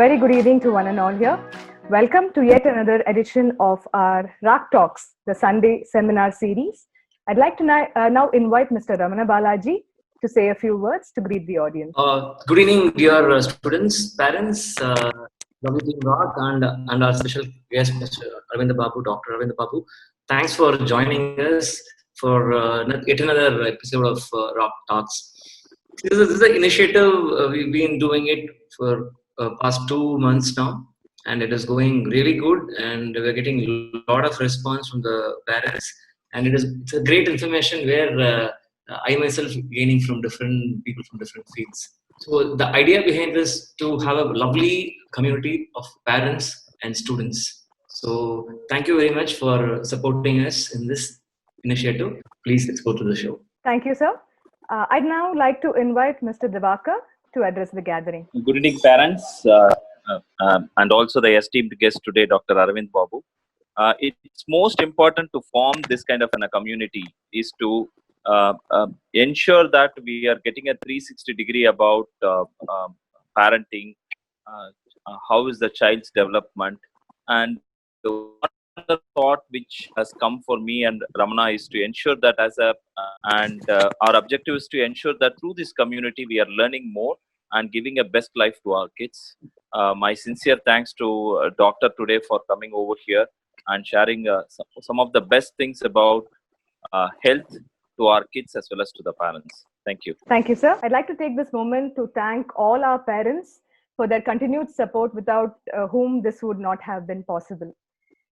very good evening to one and all here. Welcome to yet another edition of our RAC Talks, the Sunday seminar series. I'd like to now invite Mr. Ramana Balaji to say a few words to greet the audience. Good evening, dear students, parents, lovely team RAC, and our special guest, Mr. Arvind Babu, Dr. Arvind Babu. Thanks for joining us for yet another episode of RAC Talks. This is an initiative, we've been doing it for past 2 months now, and it is going really good, and we're getting a lot of response from the parents, and it's a great information where I myself gaining from different people from different fields. So the idea behind this to have a lovely community of parents and students. So thank you very much for supporting us in this initiative. Please let's go to the show. Thank you, sir. I'd now like to invite Mr. Devaka to address the gathering. Good evening, parents, and also the esteemed guest today, Dr. Arvind Babu. It's most important to form this kind of a community is to ensure that we are getting a 360 degree about parenting, how is the child's development, and one other thought which has come for me and Ramana is to ensure that our objective is to ensure that through this community we are learning more and giving a best life to our kids. My sincere thanks to Doctor today for coming over here and sharing some of the best things about health to our kids as well as to the parents. Thank you. Thank you, sir. I'd like to take this moment to thank all our parents for their continued support, without whom this would not have been possible.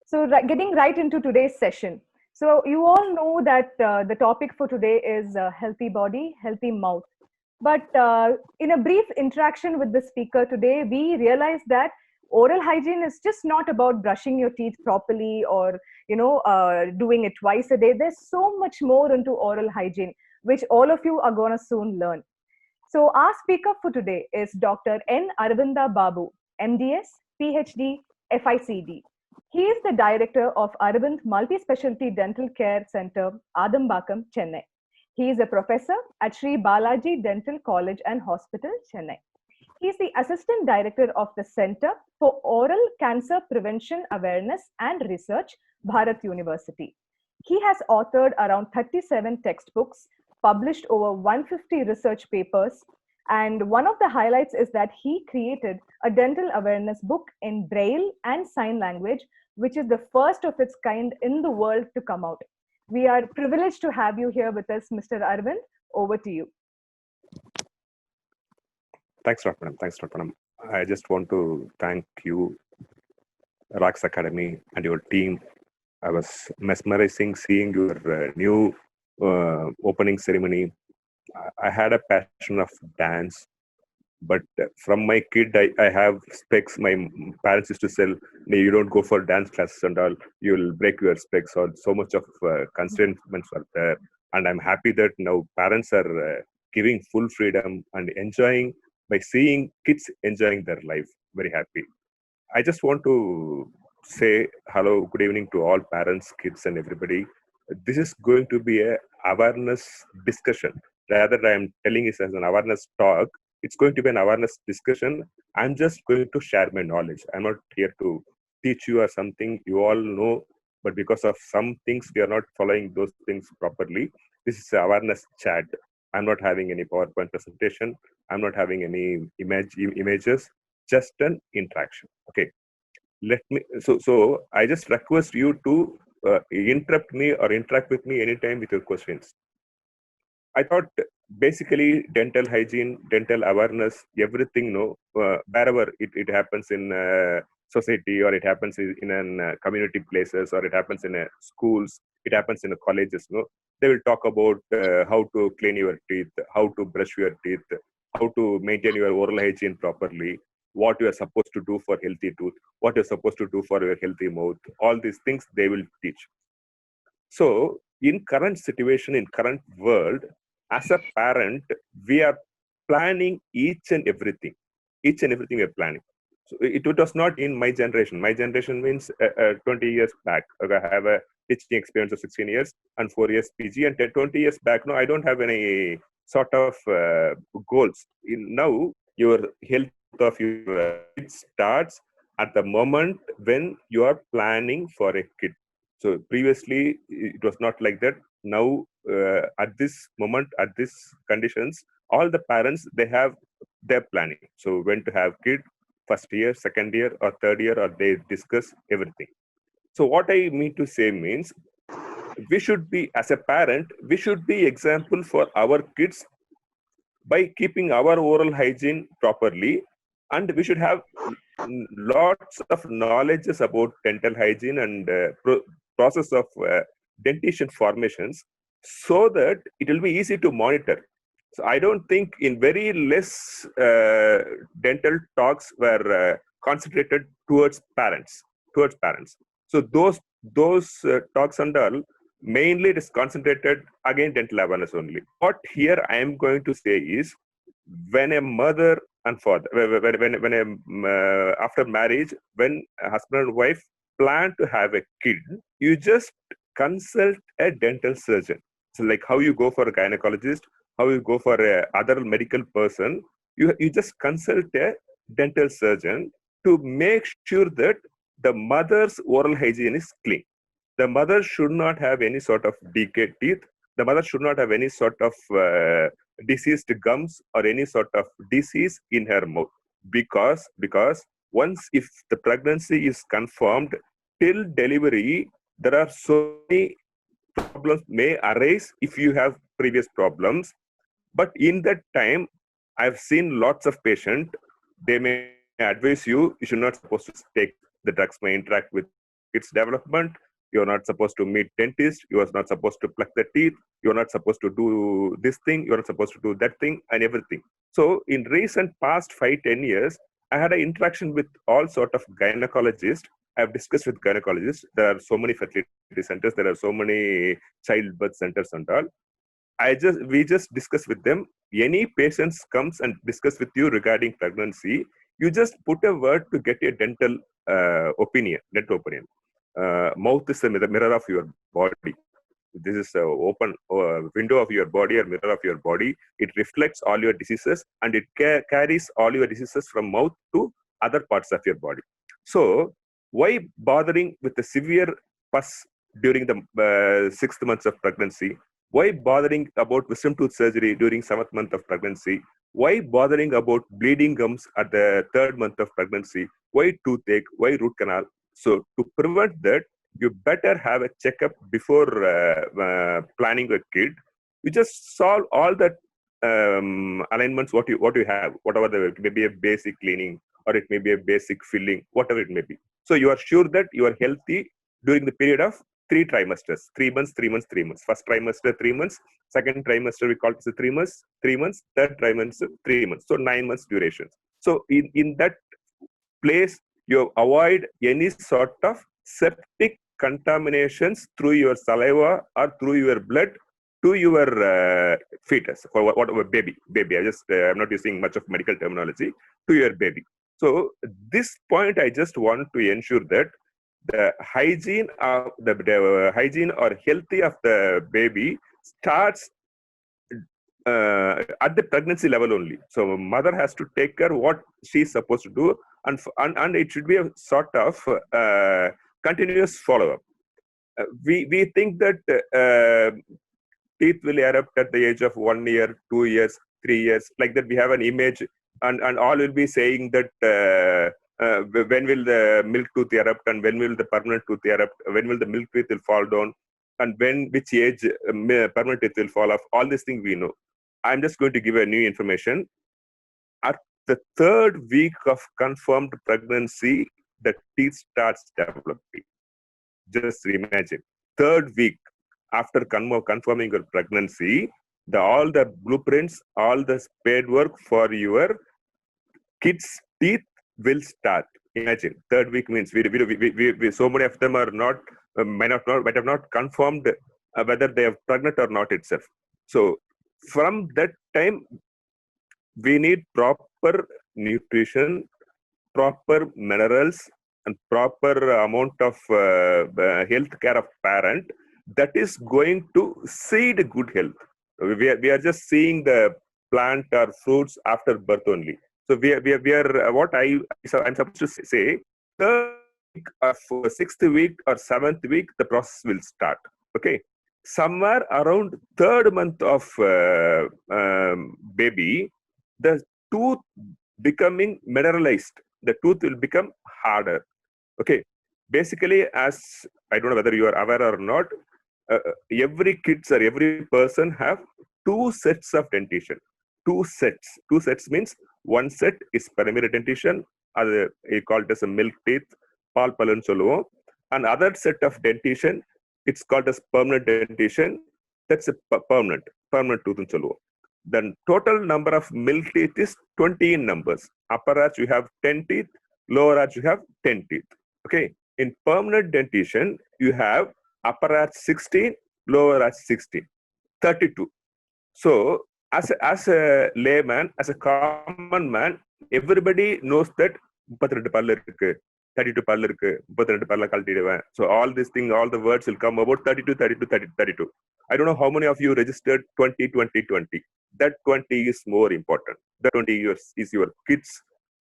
So getting right into today's session. So you all know that the topic for today is healthy body, healthy mouth. But in a brief interaction with the speaker today, we realized that oral hygiene is just not about brushing your teeth properly or doing it twice a day. There's so much more into oral hygiene, which all of you are going to soon learn. So our speaker for today is Dr. N. Aravinda Babu, MDS, PhD, FICD. He is the director of Aravind Multi-Specialty Dental Care Center, Adambakam, Chennai. He is a professor at Sri Balaji Dental College and Hospital, Chennai. He is the assistant director of the Center for Oral Cancer Prevention Awareness and Research, Bharat University. He has authored around 37 textbooks, published over 150 research papers, and one of the highlights is that he created a dental awareness book in Braille and sign language, which is the first of its kind in the world to come out. We are privileged to have you here with us, Mr. Arvind. Over to you. Thanks, Ratnam. I just want to thank you, RACS Academy, and your team. I was mesmerizing seeing your new opening ceremony. I had a passion of dance, but from my kid, I have specs. My parents used to say, "No, you don't go for dance classes and all. You'll break your specs." Or so much of constraints are there, and I'm happy that now parents are giving full freedom and enjoying by seeing kids enjoying their life. Very happy. I just want to say hello, good evening to all parents, kids, and everybody. This is going to be a awareness discussion. Rather, I am telling it as an awareness talk. It's going to be an awareness discussion. I'm just going to share my knowledge. I'm not here to teach you or something you all know, but because of some things we are not following those things properly. This is an awareness chat. I'm not having any PowerPoint presentation. I'm not having any images. Just an interaction. Okay. So I just request you to interrupt me or interact with me anytime with your questions. I thought basically dental hygiene, dental awareness, everything, wherever it happens in society, or it happens in community places, or it happens in schools, it happens in colleges, they will talk about how to clean your teeth, how to brush your teeth, how to maintain your oral hygiene properly, what you are supposed to do for healthy tooth, what you're supposed to do for your healthy mouth. All these things they will teach. So in current situation, in current world, as a parent, we are planning each and everything we are planning. So it was not in my generation. My generation means 20 years back. I have a teaching experience of 16 years and 4 years PG, and 20 years back, no, I don't have any sort of goals. Now, your health of your it starts at the moment when you are planning for a kid. So previously it was not like that. Now at this moment, at these conditions, all the parents, they have their planning. So when to have kid, first year, second year, or third year, or they discuss everything. So what I mean to say means, we should be, as a parent, we should be example for our kids by keeping our oral hygiene properly, and we should have lots of knowledges about dental hygiene and process of dentition formations, so that it will be easy to monitor. So I don't think in very less dental talks were concentrated towards parents. So those talks and all, mainly it is concentrated again dental awareness only. What here I am going to say is, when a mother and father, after marriage, when a husband and wife plan to have a kid, you just consult a dental surgeon. So like how you go for a gynecologist, how you go for a other medical person, you just consult a dental surgeon to make sure that the mother's oral hygiene is clean. The mother should not have any sort of decayed teeth. The mother should not have any sort of diseased gums or any sort of disease in her mouth. Because once if the pregnancy is confirmed, till delivery, there are so many problems may arise if you have previous problems. But in that time, I've seen lots of patients, they may advise you should not supposed to take the drugs, may interact with its development. You're not supposed to meet dentist. You are not supposed to pluck the teeth. You're not supposed to do this thing. You're not supposed to do that thing, and everything. So in recent past 5-10 years, I had an interaction with all sort of gynecologists. I've discussed with gynecologists. There are so many fertility centers. There are so many childbirth centers and all. We just discuss with them. Any patients comes and discuss with you regarding pregnancy, you just put a word to get a dental opinion. Mouth is the mirror of your body. This is an open window of your body or mirror of your body. It reflects all your diseases, and it carries all your diseases from mouth to other parts of your body. So why bothering with the severe pus during the 6th months of pregnancy? Why bothering about wisdom tooth surgery during 7th month of pregnancy? Why bothering about bleeding gums at the 3rd month of pregnancy? Why toothache? Why root canal? So to prevent that, you better have a checkup before planning a kid. You just solve all that alignments, what you have, whatever it may be a basic cleaning, or it may be a basic filling, whatever it may be. So you are sure that you are healthy during the period of 3 trimesters, 3 months, 3 months, 3 months. First trimester, 3 months. Second trimester, we call it 3 months, 3 months. Third trimester, 3 months. So 9 months duration. So in that place, you avoid any sort of septic contaminations through your saliva or through your blood to your fetus, or whatever baby. I'm not using much of medical terminology, to your baby. So this point, I just want to ensure that the hygiene of the hygiene or healthy of the baby starts at the pregnancy level only. So mother has to take care what she's supposed to do, and it should be a sort of continuous follow-up. We think that teeth will erupt at the age of 1 year, 2 years, 3 years, like that. We have an image, and all will be saying that when will the milk tooth erupt, and when will the permanent tooth erupt, when will the milk teeth will fall down, and which age permanent teeth will fall off. All these things we know. I'm just going to give a new information. At the 3rd week of confirmed pregnancy, the teeth starts developing. Just imagine, 3rd week after confirming your pregnancy, all the blueprints, all the spade work for your kids' teeth will start. Imagine, 3rd week means we so many of them are not might have not confirmed whether they are pregnant or not itself. So from that time, we need proper nutrition, proper minerals, and proper amount of health care of parent that is going to seed good health. We are just seeing the plant or fruits after birth only. So we are I'm supposed to say, third week or sixth week or seventh week, the process will start. Okay, somewhere around third month of baby, the tooth becoming mineralized. The tooth will become harder. Okay, basically, as I don't know whether you are aware or not, every kids or every person have two sets of dentition. Two sets. Two sets means one set is primary dentition, other you call it as a milk teeth, pal palan solluvom. Another set of dentition, it's called as permanent dentition. That's a permanent tooth in solluvom. The total number of milk teeth is 20 in numbers. Upper arch you have 10 teeth, lower arch you have 10 teeth. Okay. In permanent dentition, you have upper arch 16, lower arch 16, 32. So, as a layman, as a common man, everybody knows that 32 பல்லு இருக்கு, 32 பல்லு இருக்கு, 32 பல்ல கழட்டிடுவேன். So all these things, all the words will come about 32, 32, 30, 32. I don't know how many of you registered 20, 20, 20. That 20 is more important. That 20 years is your kids'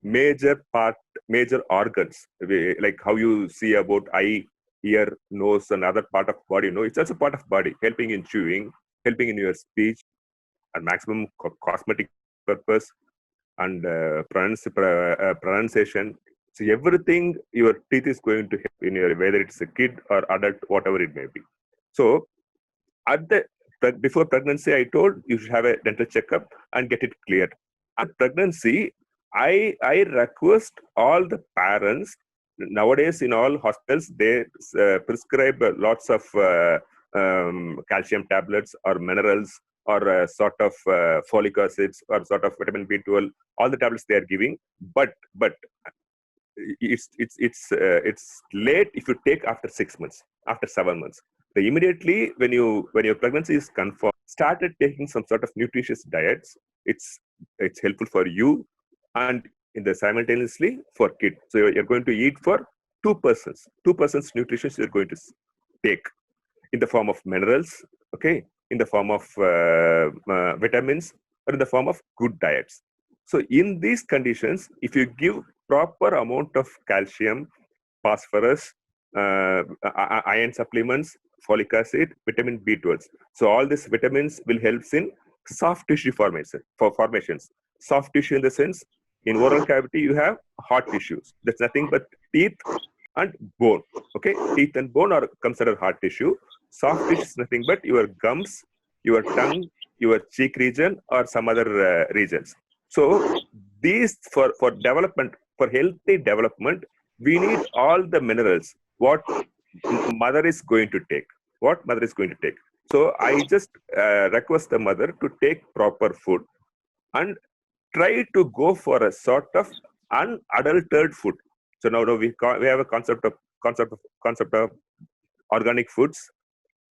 major part, major organs, like how you see about eye, ear, nose, and other part of body. No, it's also part of body, helping in chewing, helping in your speech, and maximum cosmetic purpose and pronunciation. So everything your teeth is going to help in your, whether it's a kid or adult, whatever it may be. So before pregnancy, I told you should have a dental checkup and get it cleared. At pregnancy, I request all the parents. Nowadays, in all hospitals, they prescribe lots of calcium tablets or minerals or sort of folic acids or sort of vitamin B12. All the tablets they are giving, but it's late if you take after 6 months, after 7 months. So immediately when your pregnancy is confirmed, started taking some sort of nutritious diets. It's helpful for you and in the simultaneously for kid. So you're going to eat for two persons nutrition you're going to take in the form of minerals, okay, in the form of vitamins, or in the form of good diets. So in these conditions, if you give proper amount of calcium, phosphorus, iron supplements, folic acid, vitamin B12. So all these vitamins will help in soft tissue formations. Soft tissue in the sense, in oral cavity, you have hard tissues. That's nothing but teeth and bone. Okay, teeth and bone are considered hard tissue. Soft tissue is nothing but your gums, your tongue, your cheek region, or some other regions. So these for development, for healthy development, we need all the minerals. What mother is going to take. So I just request the mother to take proper food and try to go for a sort of unadulterated food. So now we have a concept of organic foods.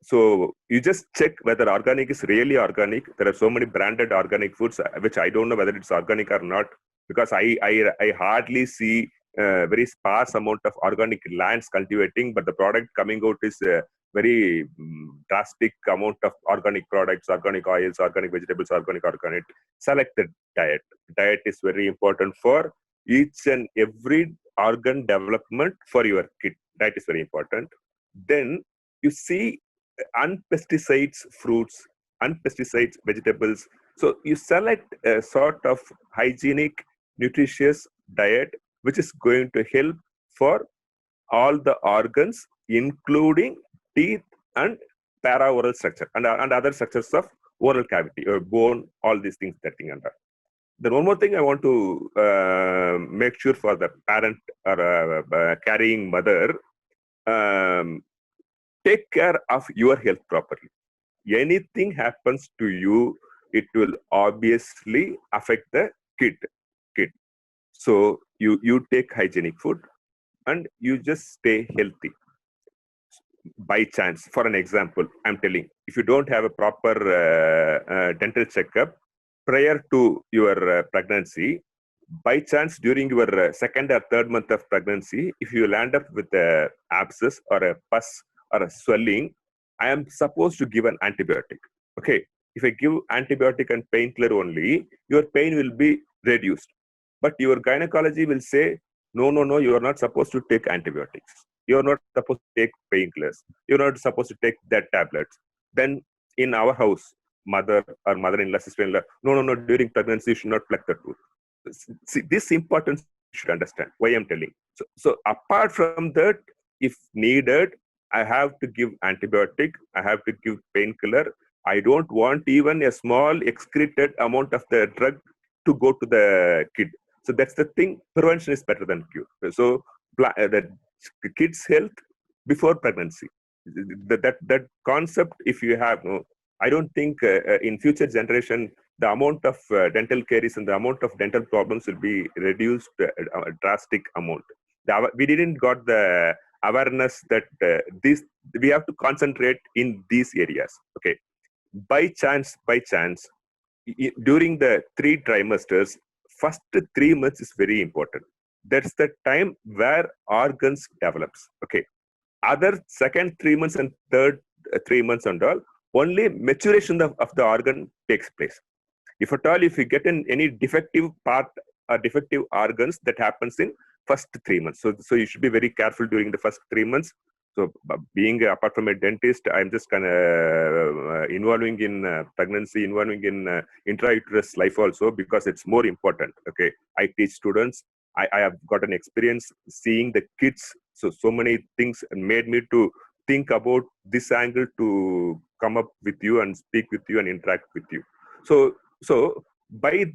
So you just check whether organic is really organic. There are so many branded organic foods which I don't know whether it's organic or not, because I hardly see very sparse amount of organic lands cultivating, but the product coming out is very drastic amount of organic products, organic oils, organic vegetables, organic. Select the diet. Diet is very important for each and every organ development for your kid. Diet is very important. Then you see unpesticides fruits, unpesticides vegetables. So you select a sort of hygienic, nutritious diet which is going to help for all the organs, including teeth and paraoral structure and other structures of oral cavity or bone, all these things that thing under. Then one more thing I want to make sure for the parent or carrying mother, take care of your health properly. Anything happens to you, it will obviously affect the kid. So you take hygienic food and you just stay healthy. By chance, for an example, I'm telling, if you don't have a proper dental checkup prior to your pregnancy, by chance during your second or third month of pregnancy, if you land up with a abscess or a pus or a swelling, I am supposed to give an antibiotic. Okay, if I give antibiotic and painkiller only, your pain will be reduced. But your gynecology will say, no, no, no, you are not supposed to take antibiotics. You are not supposed to take painkillers. You're not supposed to take that tablets. Then in our house, mother or mother-in-law, sister-in-law, no, no, no, during pregnancy, you should not pluck the tooth. See, this importance you should understand why I'm telling. So apart from that, if needed, I have to give antibiotic, I have to give painkiller. I don't want even a small excreted amount of the drug to go to the kid. So that's the thing. Prevention is better than cure. So the kid's health before pregnancy. That concept, if you have, no, I don't think in future generation the amount of dental caries and the amount of dental problems will be reduced a drastic amount. We didn't got the awareness that this we have to concentrate in these areas. Okay, by chance, during the 3 trimesters, first 3 months is very important. That's the time where organs develops. Okay, other second 3 months and third 3 months and all, only maturation of the organ takes place. If at all, if you get in any defective part or defective organs, that happens in first 3 months. So you should be very careful during the first 3 months. So being apart from a dentist, I'm just kind of involving in pregnancy, involving in intrauterus life also, because it's more important. Okay, I teach students. I have got an experience seeing the kids. So many things made me to think about this angle to come up with you and speak with you and interact with you. So by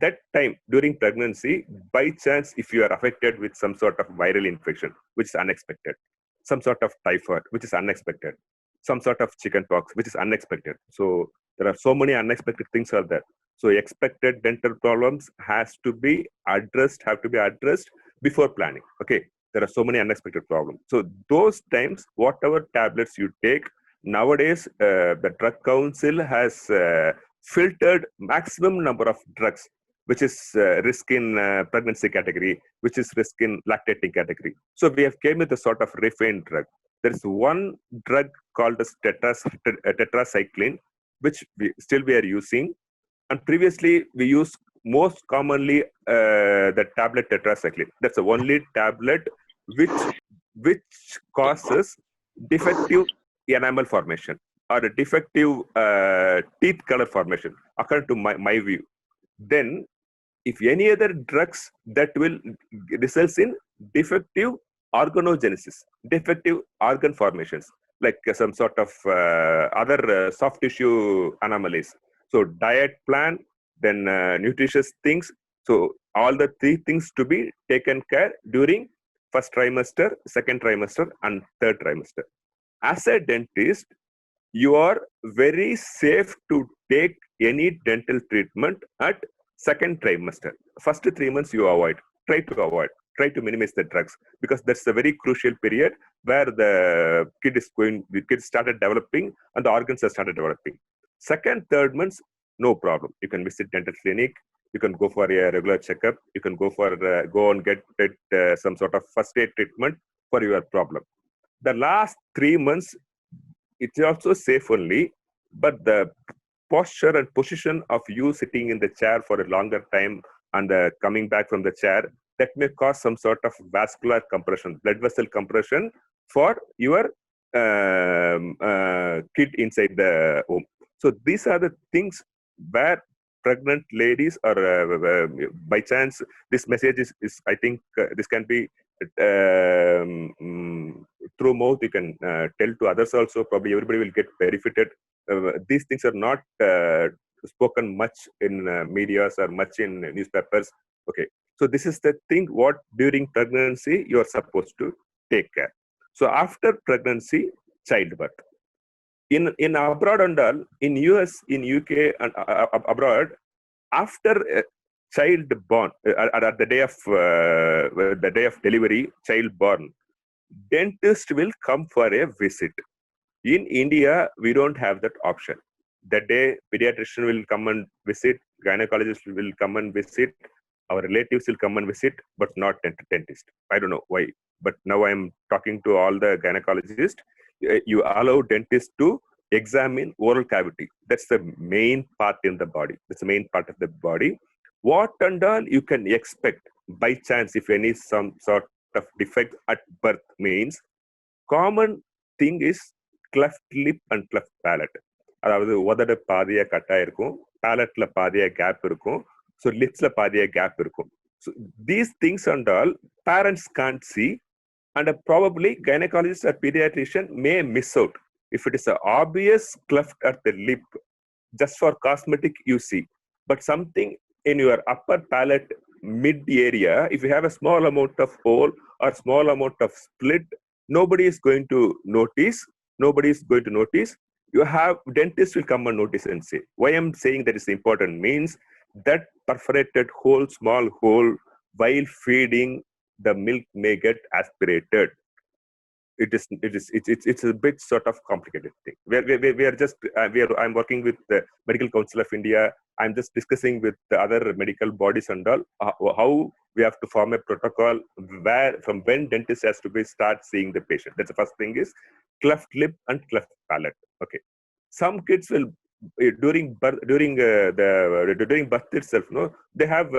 that time during pregnancy, by chance, if you are affected with some sort of viral infection, which is unexpected, some sort of typhoid, which is unexpected, some sort of chickenpox, which is unexpected. So there are so many unexpected things are there. So expected dental problems have to be addressed before planning. Okay, there are so many unexpected problems. So those times, whatever tablets you take, nowadays the drug council has filtered maximum number of drugs, which is risk in pregnancy category, which is risk in lactating category. So we have came with a sort of refined drug. There is one drug called as tetracycline, which we are using. And previously, we used most commonly the tablet tetracycline. That's the only tablet which causes defective enamel formation or a defective teeth color formation, according to my view. Then, if any other drugs that will results in defective organogenesis, defective organ formations, like some sort of other soft tissue anomalies. So diet plan, then nutritious things. So all the 3 things to be taken care during first trimester, second trimester, and third trimester. As a dentist, you are very safe to take any dental treatment at second trimester. First 3 months you avoid. Try to minimize the drugs, because that's a very crucial period where the kid started developing and the organs have started developing. Second, third months, no problem. You can visit dental clinic. You can go for a regular checkup. You can go and get some sort of first aid treatment for your problem. The last 3 months, it's also safe only, but the posture and position of you sitting in the chair for a longer time and coming back from the chair, that may cause some sort of vascular compression, blood vessel compression for your kid inside the womb. So these are the things where pregnant ladies or by chance, this message is I think this can be through mouth, you can tell to others also. Probably everybody will get benefited. These things are not spoken much in medias or much in newspapers. Okay, so this is the thing what during pregnancy you are supposed to take care. So after pregnancy, childbirth. In abroad and all, in US, in UK and abroad, after child born, at the day of delivery, child born, dentist will come for a visit. In India, we don't have that option. That day, pediatrician will come and visit, gynecologist will come and visit, our relatives will come and visit, but not dentist. I don't know why. But now I'm talking to all the gynecologists. You allow dentist to examine oral cavity. That's the main part in the body. That's the main part of the body. What and all you can expect by chance if any some sort of defect at birth means common thing is cleft lip and cleft palate. அதாவது உதட பாதியா கட்டா இருக்கும், பேலட்ல பாதியா gap இருக்கும், so லிப்ஸ்ல பாதியா gap இருக்கும். So these things and all parents can't see, and probably gynecologist or pediatrician may miss out. If it is an obvious cleft at the lip, just for cosmetic you see, but something in your upper palate mid area, if you have a small amount of hole or small amount of split, nobody is going to notice. Nobody is going to notice. You have dentist will come and notice and say. Why I'm saying that is important means that perforated hole, small hole, while feeding, the milk may get aspirated. It's a bit sort of complicated thing. We are just I'm working with the Medical Council of India. I'm just discussing with the other medical bodies and all how we have to form a protocol where from when dentist has to be start seeing the patient. That's the first thing is cleft lip and cleft palate. Okay, some kids will during birth itself, no, they have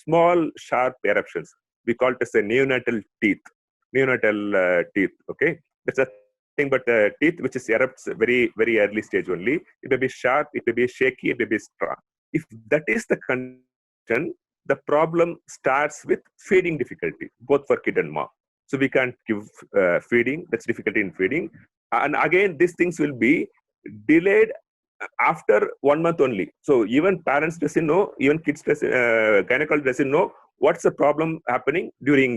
small sharp eruptions. We call it as a neonatal teeth. Teeth. Okay, that's a thing, but teeth which is erupts very early stage only. It may be sharp, it may be shaky, it may be strong. If that is the condition, the problem starts with feeding difficulty, both for kid and mom. So we can't give feeding. That's difficulty in feeding, and again these things will be delayed after 1 month only. So even parents doesn't know, even kids doesn't, gynecologist doesn't know what's the problem happening during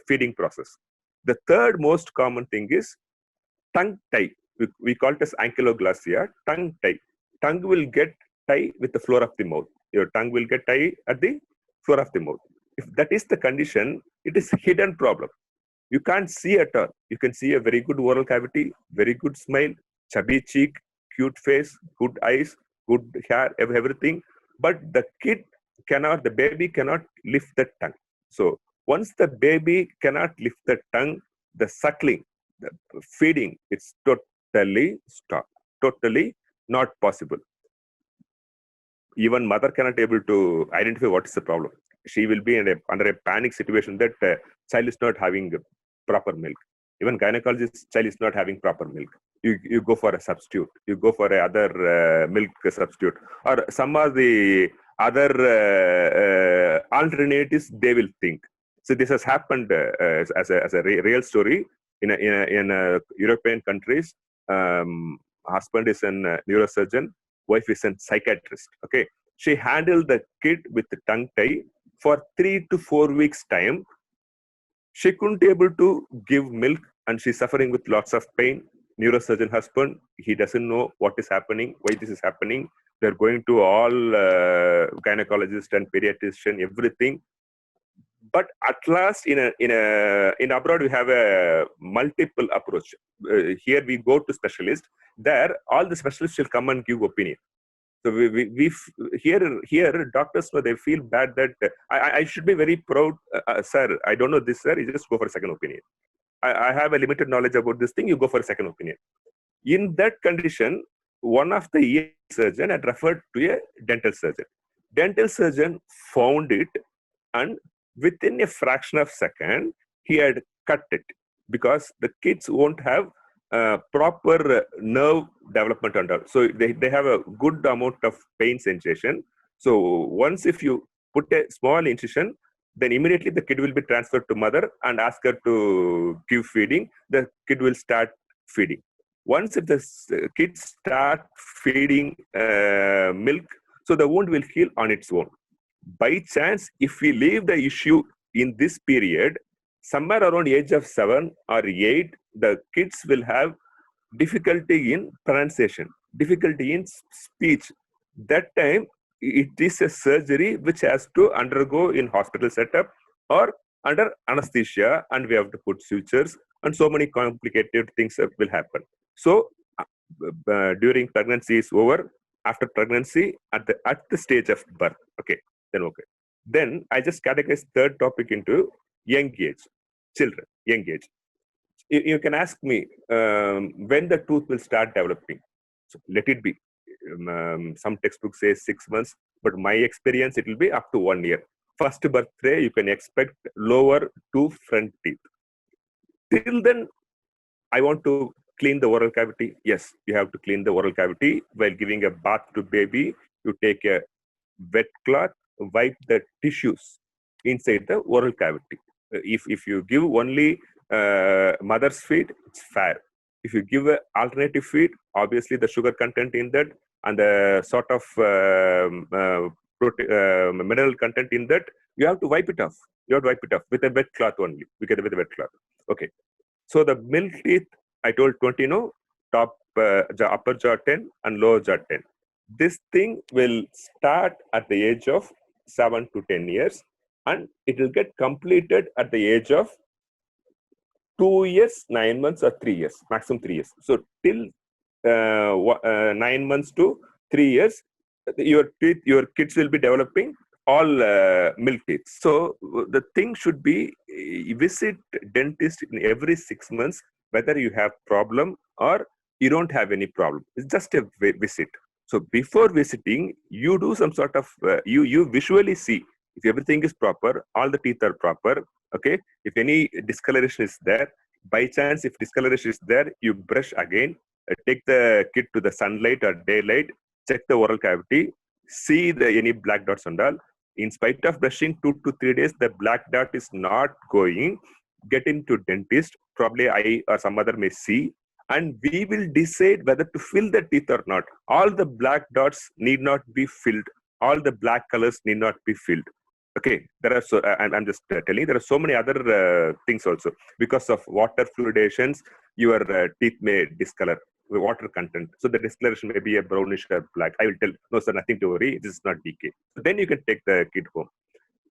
feeding process. The third most common thing is tongue tie. We call it as ankylosinglia, tongue tie. Tongue will get tie with the floor of the mouth. Your tongue will get tie at the floor of the mouth. If that is the condition, it is hidden problem. You can't see at all. You can see a very good oral cavity, very good smile, chubby cheek, cute face, good eyes, good hair, everything. But the baby cannot lift the tongue. So once the baby cannot lift the tongue, the suckling, the feeding, it's totally stopped. Totally not possible. Even mother cannot able to identify what is the problem. She will be under a panic situation that child is not having proper milk. Even gynecologist child is not having proper milk. You go for a substitute. You go for a other milk substitute, or some of the other alternatives they will think. So this has happened as a real story in European countries. Husband is a neurosurgeon, wife is a psychiatrist. Okay, she handled the kid with the tongue tie for 3 to 4 weeks time. She couldn't able to give milk, and she's suffering with lots of pain. Neurosurgeon husband, he doesn't know what is happening, why this is happening. They're going to all gynecologists and pediatrician, everything. But at last, in abroad, we have a multiple approach. Here we go to specialists. There, all the specialists will come and give opinion. So we here doctors, they feel bad that I should be very proud, sir. I don't know this, sir. You just go for a second opinion. I have a limited knowledge about this thing. You go for a second opinion. In that condition, one of the ear surgeon had referred to a dental surgeon. Dental surgeon found it, and within a fraction of a second, he had cut it, because the kids won't have proper nerve development and all. So they have a good amount of pain sensation. So once if you put a small incision, then immediately the kid will be transferred to mother and ask her to give feeding. The kid will start feeding. Once if the kids start feeding milk, so the wound will heal on its own. By chance, if we leave the issue in this period, somewhere around age of 7 or 8, the kids will have difficulty in pronunciation, difficulty in speech. That time, it is a surgery which has to undergo in hospital setup or under anesthesia, and we have to put sutures, and so many complicated things will happen. So during pregnancy is over, after pregnancy, at the stage of birth, okay. Then I just categorize third topic into young age, children, young age. You can ask me when the tooth will start developing. So let it be. Some textbooks say 6 months, but my experience, it will be up to 1 year. First birthday, you can expect lower 2 front teeth. Till then, I want to clean the oral cavity. Yes, you have to clean the oral cavity while giving a bath to baby. You take a wet cloth, wipe the tissues inside the oral cavity. If you give only mother's feed, it's fair. If you give an alternative feed, obviously the sugar content in that and the sort of mineral content in that, you have to wipe it off. You have to wipe it off with a wet cloth only. We get with a wet cloth. Okay. So the milk teeth, I told 20, no, top upper jaw 10 and lower jaw 10. This thing will start at the age of 7 to 10 years and it will get completed at the age of 2 years, 9 months or 3 years, maximum 3 years. So till 9 months to 3 years, your kids will be developing all milk teeth. So the thing should be visit dentist in every 6 months, whether you have problem or you don't have any problem. It's just a visit. So before visiting, you do some sort of, you visually see if everything is proper, all the teeth are proper, okay? If any discoloration is there, by chance, if discoloration is there, you brush again, take the kid to the sunlight or daylight, check the oral cavity, see any black dots and all. In spite of brushing 2 to 3 days, the black dot is not going, get into dentist, probably I or some other may see, and we will decide whether to fill the teeth or not. All the black dots need not be filled. All the black colors need not be filled. Okay, there are I'm just telling you, there are so many other things also. Because of water fluoridations, your teeth may discolor with water content. So the discoloration may be a brownish or black. I will tell, no sir, nothing to worry, this is not decay. So then you can take the kid home.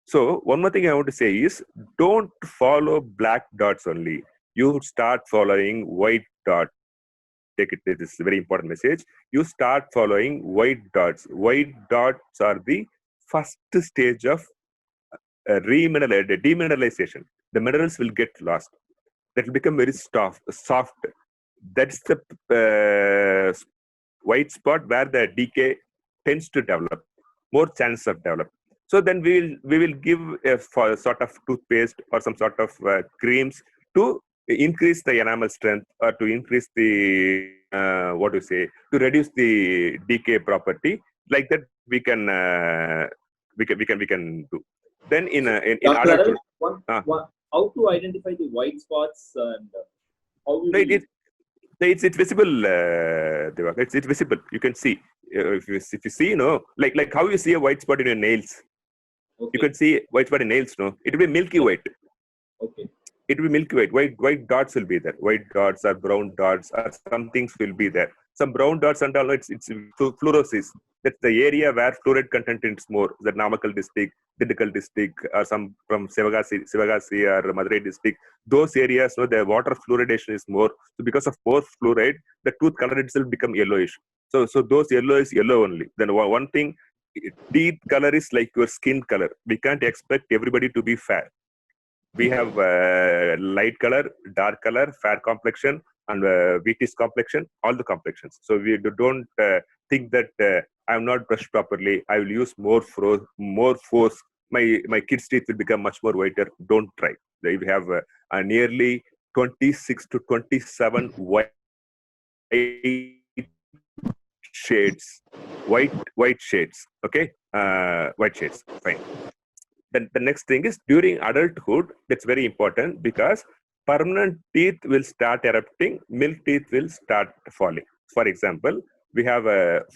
So one more thing I want to say is, don't follow black dots only. You start following white dot. Take it, this is a very important message. You start following white dots. White dots are the first stage of demineralization. The minerals will get lost. That will become very soft. That's the white spot where the decay tends to develop, more chance of develop. So then we will give a sort of toothpaste or some sort of creams to increase the enamel strength or to increase the to reduce the decay property. Like that we can do. Then in Dr. Aravind, how to identify the white spots and how you it's visible, Devak. It's visible. You can see. If you see, you know, like how you see a white spot in your nails. Okay. You can see white spot in nails, no? It will be milky white. Okay. It will be milky white. White dots will be there. White dots or brown dots or some things will be there. Some brown dots and all, it's fluorosis. That's the area where fluoride content is more. The Namakkal district, Dindigul district, or some from Sivagasi or Madurai district. Those areas, no, the water fluoridation is more. So because of more fluoride, the tooth color itself become yellowish. So those yellow is yellow only. Then one thing, teeth color is like your skin color. We can't expect everybody to be fair. We have light color, dark color, fair complexion, and wheatish complexion, all the complexions. So we don't think that I am not brushed properly, I will use more force. My kids' teeth will become much more whiter. Don't try. We have nearly 26 to 27 white shades, white shades. Okay, white shades. Fine. Then the next thing is during adulthood. That's very important because permanent teeth will start erupting, milk teeth will start falling. For example, we have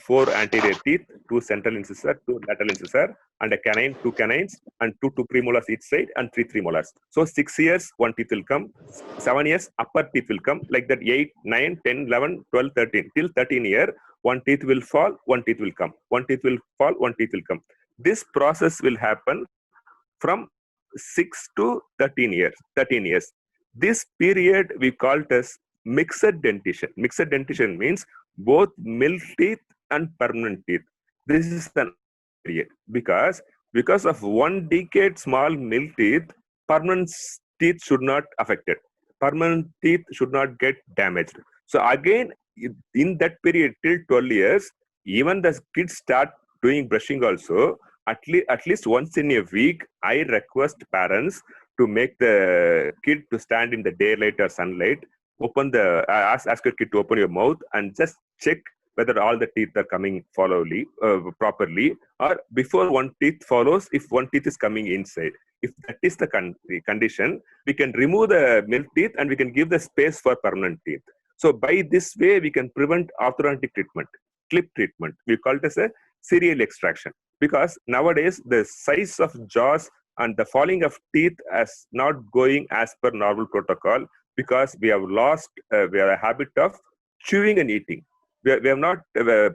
4 anterior teeth, 2 central incisor, 2 lateral incisor, and a canine, 2 canines, and 2 premolars each side, and 3 molars. So 6 years, 1 teeth will come. 7 years, upper teeth will come. Like that, 8, 9, 10, 11, 12, 13. Till 13 year, 1 teeth will fall, 1 teeth will come. 1 teeth will fall, 1 teeth will come. This process will happen from 6 to 13 years. This period we call it as mixed dentition. Mixed dentition means both milk teeth and permanent teeth. This is an period because of 1 decade small milk teeth, permanent teeth should not affected. Permanent teeth should not get damaged. So again, in that period till 12 years, even the kids start doing brushing also, at least once in a week, I request parents to make the kid to stand in the daylight or sunlight, ask your kid to open your mouth and just check whether all the teeth are coming properly, or before one teeth follows, if one teeth is coming inside. If that is the condition, we can remove the milk teeth and we can give the space for permanent teeth. So by this way, we can prevent orthodontic treatment, clip treatment. We call it as a serial extraction, because nowadays the size of jaws and the falling of teeth is not going as per normal protocol, because we have lost we have a habit of chewing and eating. We have not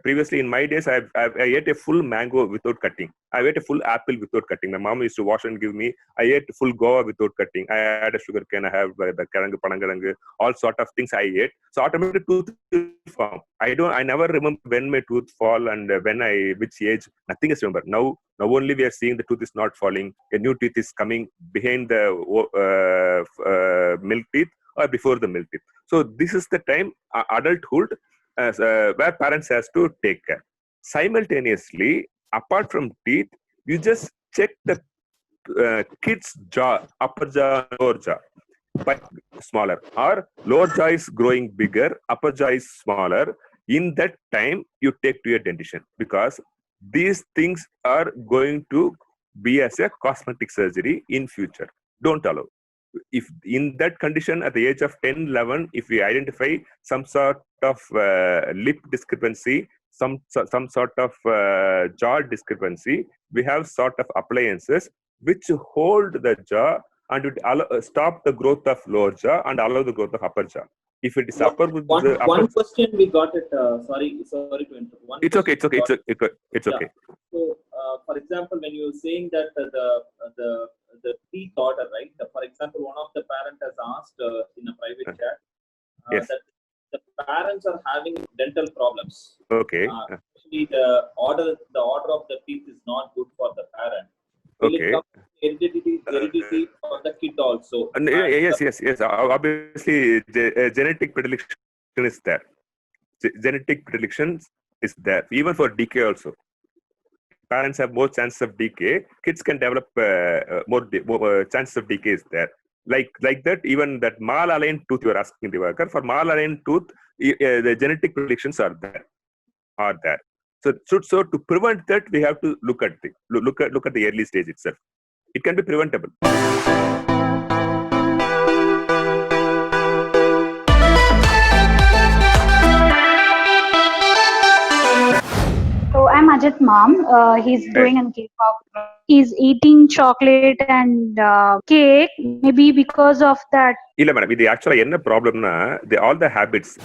previously, in my days, I ate a full mango without cutting. I ate a full apple without cutting. My mom used to wash and give me. I ate full guava without cutting. I had a sugar cane. I have the karangu, panangarangu, all sort of things I ate. So automatically tooth form. I never remember when my tooth fall and which age. Nothing is remembered. Now only we are seeing the tooth is not falling. A new teeth is coming behind the milk teeth or before the milk teeth. So this is the time adulthood. Where parents has to take care. Simultaneously, apart from teeth, you just check the kid's jaw, upper jaw, lower jaw, but smaller, or lower jaw is growing bigger, upper jaw is smaller. In that time, you take to your dentition, because these things are going to be as a cosmetic surgery in future. Don't allow. If in that condition at the age of 10, 11, if we identify some sort of lip discrepancy, some sort of jaw discrepancy, we have sort of appliances which hold the jaw and would stop the growth of lower jaw and allow the growth of upper jaw. If it is upper with one question we got it. Sorry to interrupt. It's okay. It's okay. So, for example, when you're saying that the teeth order, right? For example, one of the parent has asked in a private chat Yes. that the parents are having dental problems. Okay. Actually, the order of the teeth is not good for the parent. Will Okay. it come heredity for the kid also? Yes. Obviously, genetic predilection is there. Genetic predilection is there, even for decay also. Parents have more chances of decay. Kids can develop more chances of decay is there. Like that, even that mal-aligned tooth you are asking, Divakar, for mal-aligned tooth, the genetic predictions are there. So to prevent that, we have to look at the early stage itself. It can be preventable. So I'm Ajit mom. He's doing a cake pop. He's eating chocolate and cake. Maybe because of that. Illa madam, this actually enna problem na all the habits.